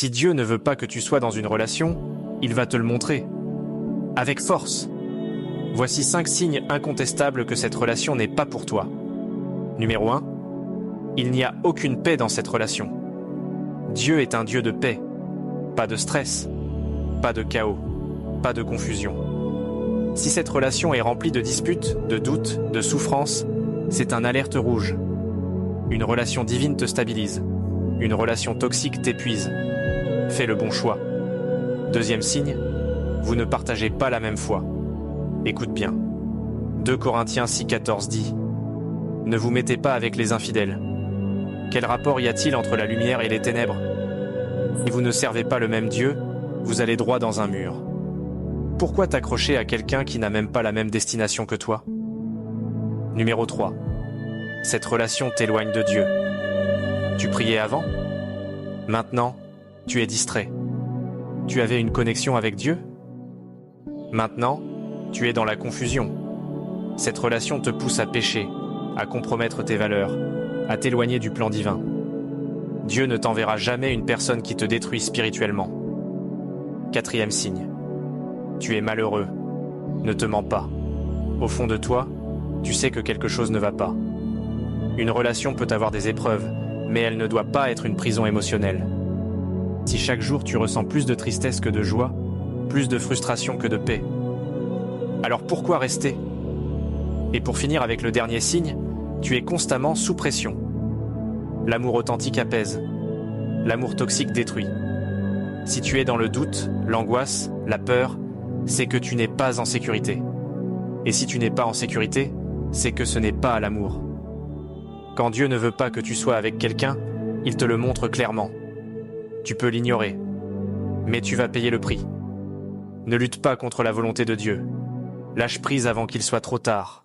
Si Dieu ne veut pas que tu sois dans une relation, il va te le montrer. Avec force. Voici 5 signes incontestables que cette relation n'est pas pour toi. Numéro 1. Il n'y a aucune paix dans cette relation. Dieu est un Dieu de paix. Pas de stress. Pas de chaos. Pas de confusion. Si cette relation est remplie de disputes, de doutes, de souffrances, c'est un alerte rouge. Une relation divine te stabilise. Une relation toxique t'épuise. Fais le bon choix. Deuxième signe, vous ne partagez pas la même foi. Écoute bien. 2 Corinthiens 6,14 dit « Ne vous mettez pas avec les infidèles. Quel rapport y a-t-il entre la lumière et les ténèbres? Si vous ne servez pas le même Dieu, vous allez droit dans un mur. Pourquoi t'accrocher à quelqu'un qui n'a même pas la même destination que toi? Numéro 3. Cette relation t'éloigne de Dieu. Tu priais avant? Maintenant, tu es distrait. Tu avais une connexion avec Dieu? Maintenant, tu es dans la confusion. Cette relation te pousse à pécher, à compromettre tes valeurs, à t'éloigner du plan divin. Dieu ne t'enverra jamais une personne qui te détruit spirituellement. 4e signe. Tu es malheureux. Ne te mens pas. Au fond de toi, tu sais que quelque chose ne va pas. Une relation peut avoir des épreuves, mais elle ne doit pas être une prison émotionnelle. Si chaque jour tu ressens plus de tristesse que de joie, plus de frustration que de paix, alors pourquoi rester? Et pour finir avec le dernier signe, tu es constamment sous pression. L'amour authentique apaise. L'amour toxique détruit. Si tu es dans le doute, l'angoisse, la peur, c'est que tu n'es pas en sécurité. Et si tu n'es pas en sécurité, c'est que ce n'est pas l'amour. Quand Dieu ne veut pas que tu sois avec quelqu'un, il te le montre clairement. Tu peux l'ignorer, mais tu vas payer le prix. Ne lutte pas contre la volonté de Dieu. Lâche prise avant qu'il soit trop tard.